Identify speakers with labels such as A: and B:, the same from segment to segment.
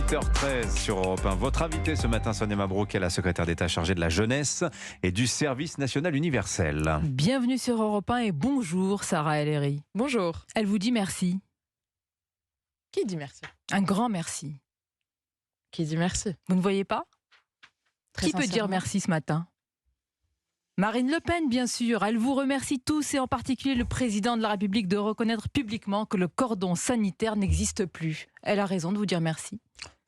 A: 8h13 sur Europe 1. Votre invitée ce matin, Sonia Mabrouk, est la secrétaire d'État chargée de la jeunesse et du service national universel.
B: Bienvenue sur Europe 1 et bonjour Sarah El-Haïry.
C: Bonjour.
B: Elle vous dit merci.
C: Qui dit merci?
B: Un grand merci.
C: Qui dit merci?
B: Vous ne voyez pas?
C: Très
B: Qui peut dire merci ce matin? Marine Le Pen, bien sûr. Elle vous remercie tous et en particulier le président de la République de reconnaître publiquement que le cordon sanitaire n'existe plus. Elle a raison de vous dire merci.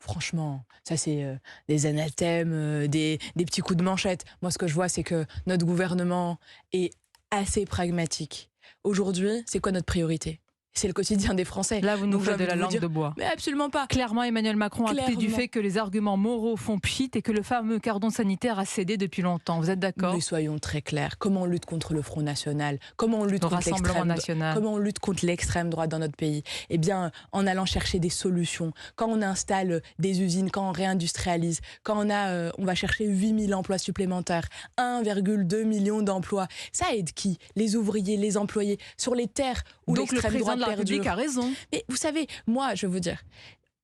C: Franchement, ça c'est des anathèmes, des petits coups de manchette. Moi, ce que je vois, c'est que notre gouvernement est assez pragmatique. Aujourd'hui, c'est quoi notre priorité? C'est le quotidien des Français.
B: Là, vous nous faites de la langue de bois.
C: Mais absolument pas.
B: Clairement, Emmanuel Macron a acté du fait que les arguments moraux font pchit et que le fameux cordon sanitaire a cédé depuis longtemps. Vous êtes d'accord?
C: Mais soyons très clairs. Comment on lutte contre le Front National? Comment on lutte
B: le
C: contre
B: Rassemblement National?
C: Comment on lutte contre l'extrême droite dans notre pays? Eh bien, en allant chercher des solutions. Quand on installe des usines, quand on réindustrialise, quand on va chercher 8000 emplois supplémentaires, 1,2 million d'emplois. Ça aide qui? Les ouvriers, les employés, sur les terres où l'extrême droite
B: de la République a raison.
C: Mais vous savez, moi, je veux dire,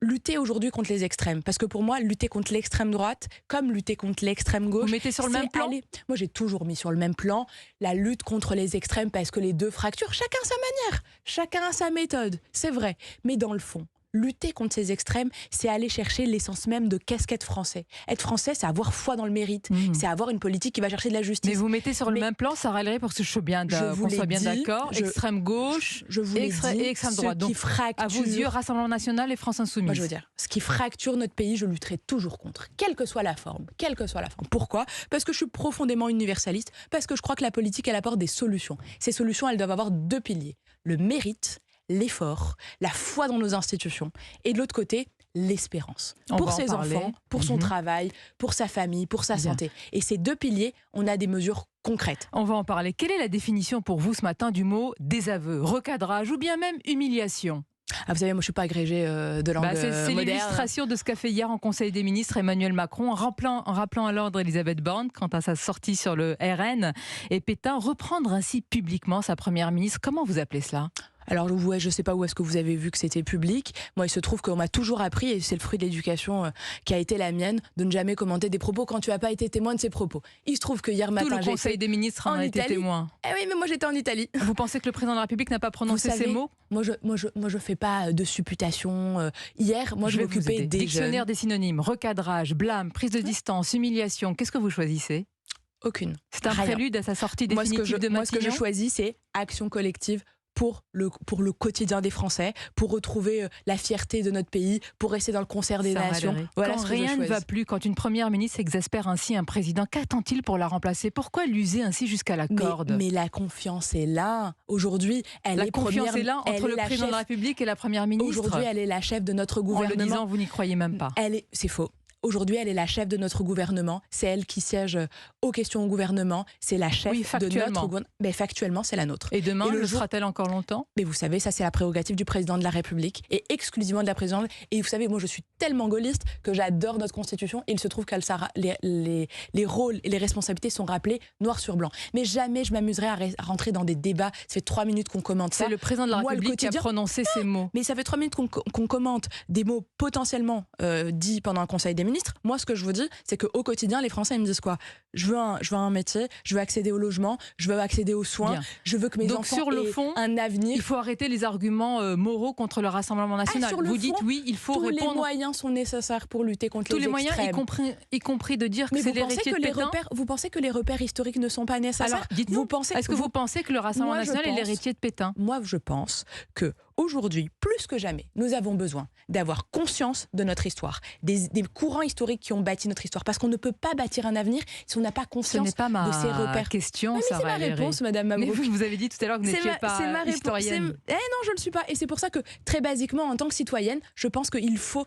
C: lutter aujourd'hui contre les extrêmes, parce que pour moi, lutter contre l'extrême droite, comme lutter contre l'extrême gauche,
B: vous mettez sur le même plan?
C: Moi, j'ai toujours mis sur le même plan la lutte contre les extrêmes, parce que les deux fracturent, chacun sa manière, chacun a sa méthode, c'est vrai. Mais dans le fond, lutter contre ces extrêmes, c'est aller chercher l'essence même de qu'est-ce qu'être français. Être français, c'est avoir foi dans le mérite, c'est avoir une politique qui va chercher de la justice.
B: Mais vous mettez sur le même plan, Sarah El-Haïry, pour que je sois bien d'accord, extrême gauche et extrême droite. Donc, à vos yeux, Rassemblement National et France Insoumise.
C: Moi, je veux dire, ce qui fracture notre pays, je lutterai toujours contre, quelle que soit la forme. Pourquoi? Parce que je suis profondément universaliste, parce que je crois que la politique, elle apporte des solutions. Ces solutions, elles doivent avoir deux piliers. Le mérite, l'effort, la foi dans nos institutions, et de l'autre côté, l'espérance. Pour ses enfants, pour son travail, pour sa famille, pour sa santé. Et ces deux piliers, on a des mesures concrètes.
B: On va en parler. Quelle est la définition pour vous ce matin du mot désaveu, recadrage ou bien même humiliation?
C: Vous savez, moi je suis pas agrégée de langue moderne.
B: C'est l'illustration de ce qu'a fait hier en Conseil des ministres Emmanuel Macron en rappelant à l'ordre Elisabeth Borne quant à sa sortie sur le RN et Pétain reprendre ainsi publiquement sa première ministre. Comment vous appelez cela?
C: Alors, ouais, je ne sais pas où est-ce que vous avez vu que c'était public. Moi, il se trouve qu'on m'a toujours appris, et c'est le fruit de l'éducation qui a été la mienne, de ne jamais commenter des propos quand tu n'as pas été témoin de ces propos. Il se trouve que hier matin,
B: tout le Conseil des ministres en a été témoin.
C: Eh oui, mais moi j'étais en Italie.
B: Vous pensez que le président de la République n'a pas prononcé ces mots?
C: Moi, je fais pas de supputation. Hier, moi, je m'occupais des
B: Dictionnaire
C: jeunes.
B: des synonymes, recadrage, blâme, prise de distance, humiliation. Qu'est-ce que vous choisissez?
C: Aucune.
B: C'est un prélude à sa sortie définitive de Matignon?
C: Moi, ce que je choisis, c'est action collective pour le quotidien des Français, pour retrouver la fierté de notre pays, pour rester dans le concert des nations.
B: Voilà, quand rien ne va plus, quand une première ministre exaspère ainsi un président, qu'attend-il pour la remplacer? Pourquoi l'user ainsi jusqu'à la corde?
C: Mais la confiance est là. Aujourd'hui,
B: la confiance est là entre le président de la République et la première ministre.
C: Aujourd'hui, elle est la chef de notre gouvernement.
B: En le disant, vous n'y croyez même pas.
C: C'est faux. Aujourd'hui, elle est la chef de notre gouvernement. C'est elle qui siège aux questions au gouvernement. C'est la chef de notre gouvernement. Mais factuellement, c'est la nôtre.
B: Et demain, le sera-t-elle encore longtemps?
C: Mais vous savez, ça, c'est la prérogative du président de la République et exclusivement de la présidente. Et vous savez, moi, je suis tellement gaulliste que j'adore notre Constitution. Et il se trouve que les rôles et les responsabilités sont rappelés noir sur blanc. Mais jamais je m'amuserai à rentrer dans des débats. Ça fait 3 minutes qu'on commente ça.
B: C'est le président de la République qui a prononcé ces mots.
C: Mais ça fait 3 minutes qu'on commente des mots potentiellement dits pendant un Conseil des ministres. Moi, ce que je vous dis, c'est qu'au quotidien, les Français ils me disent quoi? Je veux un métier, je veux accéder au logement, je veux accéder aux soins, je veux que mes enfants
B: sur le fond,
C: aient un avenir.
B: Il faut arrêter les arguments moraux contre le Rassemblement National. Vous dites oui, il faut répondre.
C: Tous les moyens sont nécessaires pour lutter contre les extrêmes.
B: Tous les moyens, y compris de dire que c'est l'héritier de Pétain.
C: Vous pensez que les repères historiques ne sont pas nécessaires?
B: Alors, dites-nous, est-ce que vous pensez que le Rassemblement National est l'héritier de Pétain?
C: Moi, je pense que aujourd'hui, plus que jamais, nous avons besoin d'avoir conscience de notre histoire, des courants historiques qui ont bâti notre histoire, parce qu'on ne peut pas bâtir un avenir si on n'a pas conscience de ces repères.
B: Question,
C: c'est ma réponse, Madame Mabrouk.
B: Mais vous avez dit tout à l'heure que vous n'étiez pas historienne.
C: Non, je ne le suis pas. Et c'est pour ça que, très basiquement, en tant que citoyenne, je pense qu'il faut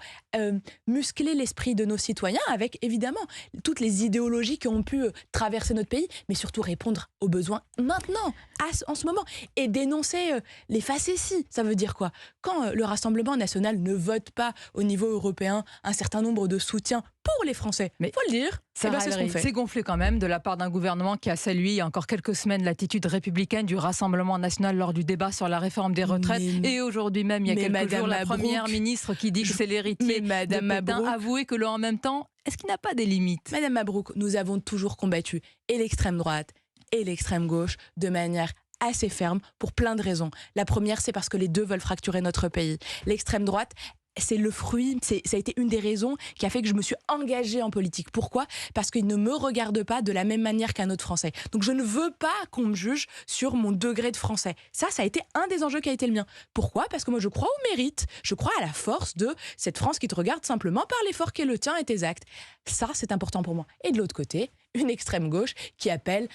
C: muscler l'esprit de nos citoyens avec, évidemment, toutes les idéologies qui ont pu traverser notre pays, mais surtout répondre aux besoins maintenant, en ce moment, et dénoncer les facéties. Ça veut dire quoi? Quand le Rassemblement national ne vote pas au niveau européen un certain nombre de soutiens pour les Français, il faut le dire, c'est ce qu'on fait.
B: C'est gonflé quand même de la part d'un gouvernement qui a salué il y a encore quelques semaines l'attitude républicaine du Rassemblement national lors du débat sur la réforme des retraites. Et aujourd'hui même, il y a quelques jours, la première ministre qui dit que c'est l'héritier de Pétain. Avouez que en même temps, est-ce qu'il n'a pas des limites?
C: Madame Mabrouk, nous avons toujours combattu et l'extrême droite et l'extrême gauche de manière assez ferme pour plein de raisons. La première, c'est parce que les deux veulent fracturer notre pays. L'extrême droite, c'est le fruit, ça a été une des raisons qui a fait que je me suis engagée en politique. Pourquoi? Parce qu'ils ne me regardent pas de la même manière qu'un autre Français. Donc je ne veux pas qu'on me juge sur mon degré de français. Ça a été un des enjeux qui a été le mien. Pourquoi? Parce que moi je crois au mérite, je crois à la force de cette France qui te regarde simplement par l'effort qui est le tien et tes actes. Ça, c'est important pour moi. Et de l'autre côté, une extrême gauche qui appelle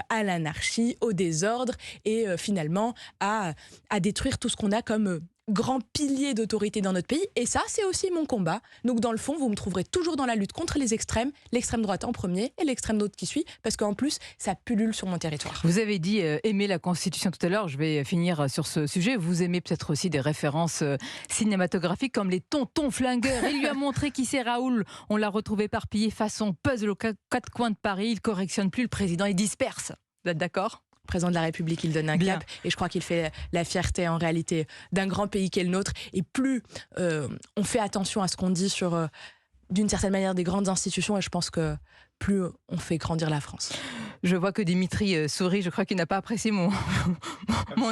C: à l'anarchie, au désordre et finalement à détruire tout ce qu'on a comme grand pilier d'autorité dans notre pays. Et ça, c'est aussi mon combat. Donc dans le fond, vous me trouverez toujours dans la lutte contre les extrêmes, l'extrême droite en premier et l'extrême droite qui suit, parce qu'en plus, ça pullule sur mon territoire.
B: Vous avez dit aimer la Constitution tout à l'heure, je vais finir sur ce sujet. Vous aimez peut-être aussi des références cinématographiques comme les tontons flingueurs. Il lui a montré qui c'est Raoul. On l'a retrouvé éparpillé façon puzzle aux quatre coins de Paris. Il correctionne plus, le président, il disperse. Vous êtes d'accord ?
C: Président de la République, il donne un cap et je crois qu'il fait la fierté en réalité d'un grand pays qu'est le nôtre. Et plus on fait attention à ce qu'on dit sur, d'une certaine manière, des grandes institutions, et je pense que plus on fait grandir la France.
B: Je vois que Dimitri sourit, je crois qu'il n'a pas apprécié mon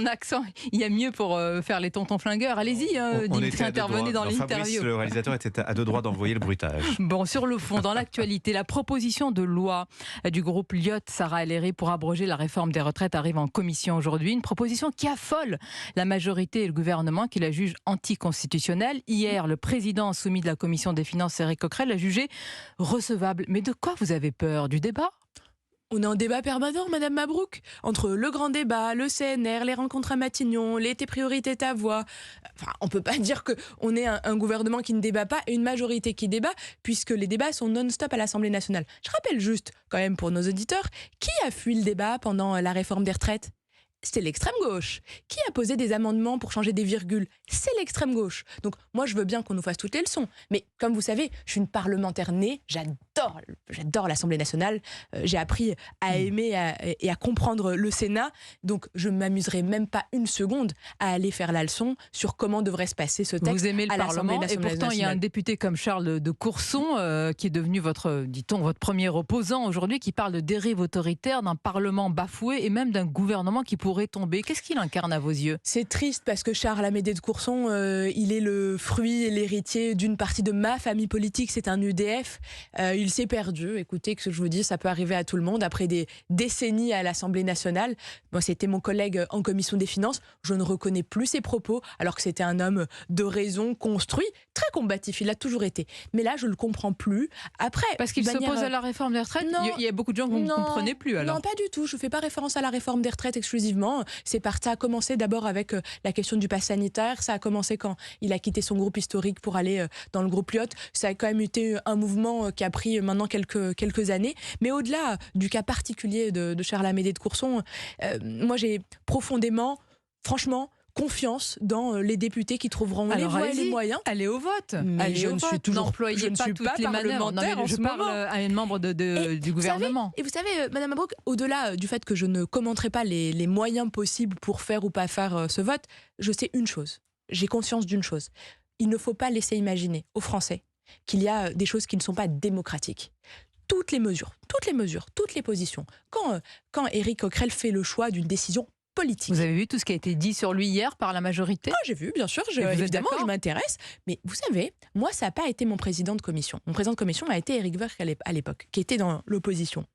B: accent. Il y a mieux pour faire les tontons flingueurs. Allez-y, Dimitri, intervenez dans l'interview.
A: Fabrice, le réalisateur, était à deux doigts d'envoyer le bruitage.
B: Bon, sur le fond, dans l'actualité, la proposition de loi du groupe Lyot, Sarah El Haïry, pour abroger la réforme des retraites arrive en commission aujourd'hui. Une proposition qui affole la majorité et le gouvernement, qui la juge anticonstitutionnelle. Hier, le président soumis de la commission des finances, Éric Coquerel, l'a jugé recevable. Mais de quoi vous avez peur? Du débat?
C: On est en débat permanent, Madame Mabrouk, entre le grand débat, le CNR, les rencontres à Matignon, l'été priorité ta voix. Enfin, on peut pas dire qu'on est un gouvernement qui ne débat pas et une majorité qui débat, puisque les débats sont non-stop à l'Assemblée nationale. Je rappelle juste, quand même pour nos auditeurs, qui a fui le débat pendant la réforme des retraites? C'est l'extrême gauche. Qui a posé des amendements pour changer des virgules? C'est l'extrême gauche. Donc moi, je veux bien qu'on nous fasse toutes les leçons. Mais comme vous savez, je suis une parlementaire née. J'adore l'Assemblée nationale. J'ai appris à aimer et à comprendre le Sénat. Donc je ne m'amuserai même pas une seconde à aller faire la leçon sur comment devrait se passer ce texte.
B: Vous aimez le
C: à
B: Parlement et pourtant il y a un député comme Charles de Courson qui est devenu votre premier opposant aujourd'hui, qui parle de dérive autoritaire, d'un Parlement bafoué et même d'un gouvernement qui pourrait tomber. Qu'est-ce qu'il incarne à vos yeux?
C: C'est triste parce que Charles Amédée de Courson, il est le fruit et l'héritier d'une partie de ma famille politique. C'est un UDF. Il s'est perdu. Écoutez, que je vous dis, ça peut arriver à tout le monde. Après des décennies à l'Assemblée nationale, moi, c'était mon collègue en commission des finances. Je ne reconnais plus ses propos, alors que c'était un homme de raison, construit, très combatif. Il l'a toujours été. Mais là, je ne le comprends plus. Après,
B: parce qu'il s'oppose à la réforme des retraites.
C: Non,
B: il y a beaucoup de gens que vous ne comprenez plus. Alors.
C: Non, pas du tout. Je ne fais pas référence à la réforme des retraites exclusivement. Ça a commencé d'abord avec la question du pass sanitaire. Ça a commencé quand il a quitté son groupe historique pour aller dans le groupe Lyot. Ça a quand même été un mouvement qui a pris maintenant quelques années. Mais au-delà du cas particulier de Charles Amédée de Courson, moi j'ai profondément, franchement, confiance dans les députés qui trouveront les voies et les moyens.
B: Allez au vote.
C: N'employez
B: pas toutes les manœuvres. Je parle à un membre du gouvernement.
C: Vous savez, Madame Mabrouk, au-delà du fait que je ne commenterai pas les moyens possibles pour faire ou pas faire ce vote, je sais une chose. J'ai conscience d'une chose. Il ne faut pas laisser imaginer aux Français qu'il y a des choses qui ne sont pas démocratiques. Toutes les mesures, toutes les positions. Quand Éric Coquerel fait le choix d'une décision politique.
B: Vous avez vu tout ce qui a été dit sur lui hier par la majorité?
C: J'ai vu, bien sûr, évidemment, je m'intéresse. Mais vous savez, moi, ça n'a pas été mon président de commission. Mon président de commission a été Éric Woerth à l'époque, qui était dans l'opposition.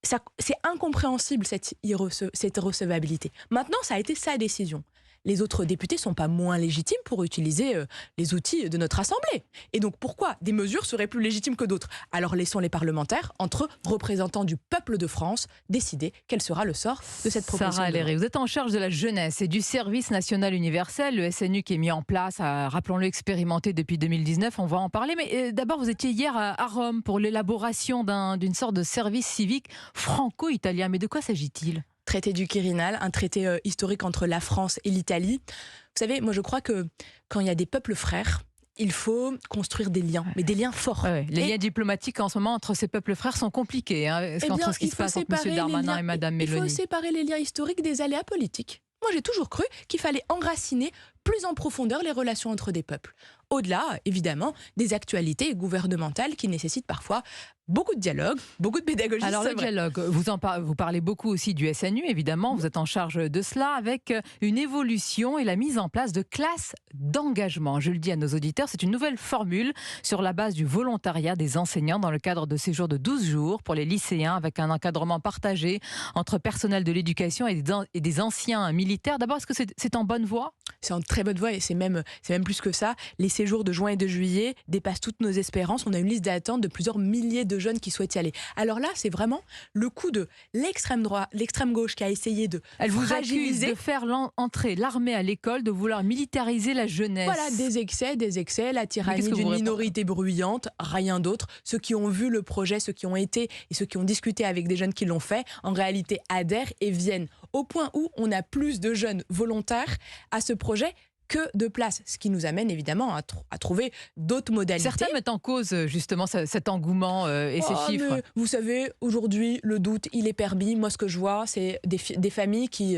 C: C'est incompréhensible, cette recevabilité. Maintenant, ça a été sa décision. Les autres députés ne sont pas moins légitimes pour utiliser les outils de notre Assemblée. Et donc pourquoi des mesures seraient plus légitimes que d'autres? Alors laissons les parlementaires, entre représentants du peuple de France, décider quel sera le sort de cette proposition.
B: Sarah El Haïry, vous êtes en charge de la jeunesse et du service national universel, le SNU qui est mis en place, rappelons-le, expérimenté depuis 2019, on va en parler. Mais d'abord, vous étiez hier à Rome pour l'élaboration d'une sorte de service civique franco-italien. Mais de quoi s'agit-il?
C: traité du Quirinal, un traité historique entre la France et l'Italie. Vous savez, moi je crois que quand il y a des peuples frères, il faut construire des liens, mais des liens forts.
B: Les liens diplomatiques en ce moment entre ces peuples frères sont compliqués, entre ce qui se passe entre M. Darmanin et Mme Mélanie.
C: Il faut séparer les liens historiques des aléas politiques. Moi, j'ai toujours cru qu'il fallait enraciner plus en profondeur les relations entre des peuples. Au-delà, évidemment, des actualités gouvernementales qui nécessitent parfois beaucoup de dialogue, beaucoup de pédagogie.
B: Alors le dialogue, vous parlez beaucoup aussi du SNU, évidemment, vous êtes en charge de cela, avec une évolution et la mise en place de classes d'engagement. Je le dis à nos auditeurs, c'est une nouvelle formule sur la base du volontariat des enseignants dans le cadre de séjours de 12 jours pour les lycéens, avec un encadrement partagé entre personnel de l'éducation et des anciens militaires. D'abord, est-ce que c'est en bonne voie ?
C: C'est en très bonne voie et c'est même plus que ça. Les séjours de juin et de juillet dépassent toutes nos espérances. On a une liste d'attente de plusieurs milliers de jeunes qui souhaitent y aller. Alors là, c'est vraiment le coup de l'extrême droite, l'extrême gauche qui a essayé de
B: Elle vous
C: fragiliser.
B: accuse de faire entrer l'armée à l'école, de vouloir militariser la jeunesse.
C: Voilà, des excès, la tyrannie d'une minorité bruyante, rien d'autre. Ceux qui ont vu le projet, ceux qui ont été et ceux qui ont discuté avec des jeunes qui l'ont fait, en réalité adhèrent et viennent. Au point où on a plus de jeunes volontaires à ce projet que de place, ce qui nous amène évidemment à trouver d'autres modalités.
B: Certains mettent en cause justement cet engouement et ces chiffres.
C: Mais vous savez, aujourd'hui, le doute, il est permis. Moi, ce que je vois, c'est des familles qui,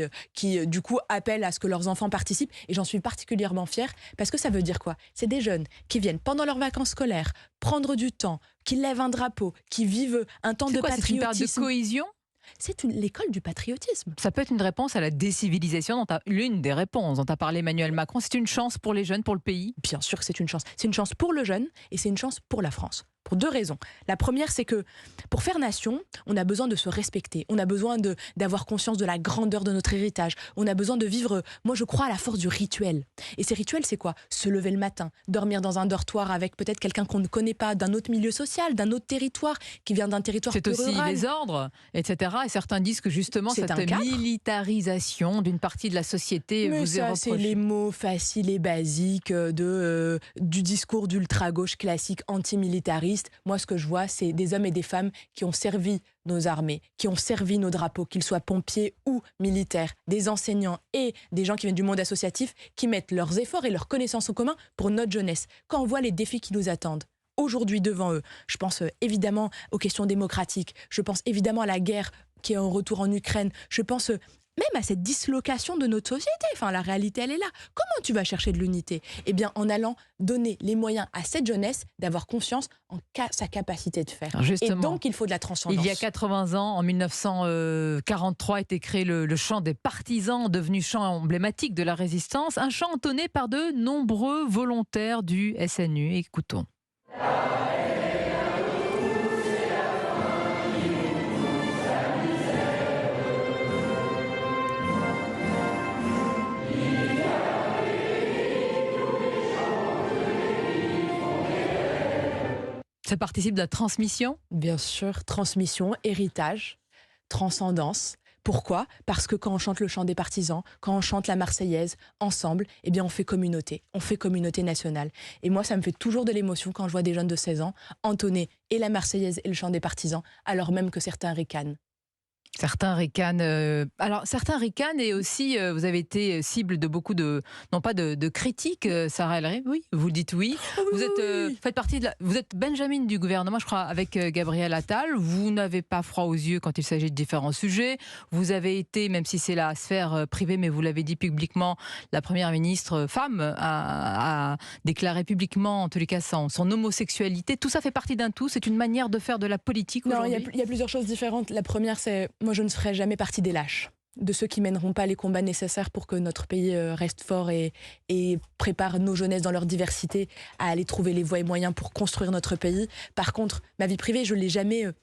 C: du coup, appellent à ce que leurs enfants participent. Et j'en suis particulièrement fière, parce que ça veut dire quoi ? C'est des jeunes qui viennent pendant leurs vacances scolaires prendre du temps, qui lèvent un drapeau, qui vivent un temps de patriotisme.
B: C'est une période de cohésion ?
C: C'est l'école du patriotisme.
B: Ça peut être une réponse à la décivilisation, l'une des réponses dont a parlé Emmanuel Macron. C'est une chance pour les jeunes, pour le pays ?
C: Bien sûr que c'est une chance. C'est une chance pour le jeune et c'est une chance pour la France. Pour deux raisons. La première, c'est que pour faire nation, on a besoin de se respecter. On a besoin d'avoir conscience de la grandeur de notre héritage. On a besoin de vivre, moi je crois, à la force du rituel. Et ces rituels, c'est quoi ? Se lever le matin, dormir dans un dortoir avec peut-être quelqu'un qu'on ne connaît pas, d'un autre milieu social, d'un autre territoire, qui vient d'un territoire plus rural.
B: C'est aussi les ordres, etc. Et certains disent que justement cette militarisation d'une partie de la société vous est reprochée.
C: C'est les mots faciles et basiques du discours d'ultra-gauche classique antimilitariste. Moi, ce que je vois, c'est des hommes et des femmes qui ont servi nos armées, qui ont servi nos drapeaux, qu'ils soient pompiers ou militaires, des enseignants et des gens qui viennent du monde associatif, qui mettent leurs efforts et leurs connaissances en commun pour notre jeunesse. Quand on voit les défis qui nous attendent aujourd'hui devant eux, je pense évidemment aux questions démocratiques, je pense évidemment à la guerre qui est en retour en Ukraine, je pense même à cette dislocation de notre société. Enfin, la réalité, elle est là. Comment tu vas chercher de l'unité ? Eh bien, en allant donner les moyens à cette jeunesse d'avoir confiance en sa capacité de faire. Et donc, il faut de la transcendance.
B: Il y a 80 ans, en 1943, a été créé le chant des partisans, devenu chant emblématique de la résistance, un chant entonné par de nombreux volontaires du SNU. Écoutons. Ça participe de la transmission ?
C: Bien sûr, transmission, héritage, transcendance. Pourquoi ? Parce que quand on chante le chant des partisans, quand on chante la Marseillaise, ensemble, eh bien on fait communauté nationale. Et moi, ça me fait toujours de l'émotion quand je vois des jeunes de 16 ans entonner et la Marseillaise et le chant des partisans, alors même que certains ricanent.
B: Certains ricanent. Alors, certains ricanent et aussi, vous avez été cible de beaucoup non pas de critiques, Sarah El Haïry. Oui, vous dites oui. Vous faites partie vous êtes Benjamin du gouvernement, je crois, avec Gabriel Attal. Vous n'avez pas froid aux yeux quand il s'agit de différents sujets. Vous avez été, même si c'est la sphère privée, mais vous l'avez dit publiquement, la première ministre femme a déclaré publiquement, en tous les cas, son homosexualité. Tout ça fait partie d'un tout. C'est une manière de faire de la politique aujourd'hui.
C: Non, il y a plusieurs choses différentes. La première, c'est moi, je ne ferai jamais partie des lâches, de ceux qui mèneront pas les combats nécessaires pour que notre pays reste fort et prépare nos jeunesses dans leur diversité à aller trouver les voies et moyens pour construire notre pays. Par contre, ma vie privée, je l'ai jamais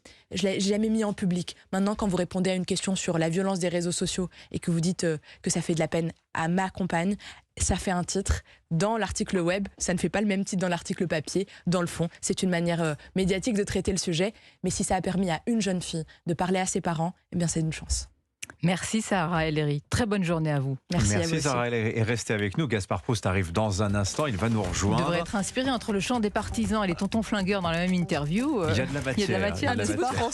C: mis en public. Maintenant, quand vous répondez à une question sur la violence des réseaux sociaux et que vous dites que ça fait de la peine à ma compagne, ça fait un titre. Dans l'article web, ça ne fait pas le même titre dans l'article papier. Dans le fond, c'est une manière médiatique de traiter le sujet. Mais si ça a permis à une jeune fille de parler à ses parents, eh bien c'est une chance.
B: Merci Sarah El Haïry. Très bonne journée à vous.
C: Merci à vous
A: Sarah El Haïry. Et restez avec nous. Gaspard Proust arrive dans un instant. Il va nous rejoindre.
B: Vous devrez être inspiré entre le chant des partisans et les tontons flingueurs dans la même interview.
A: Il y a de la matière.
B: Il y a de la matière.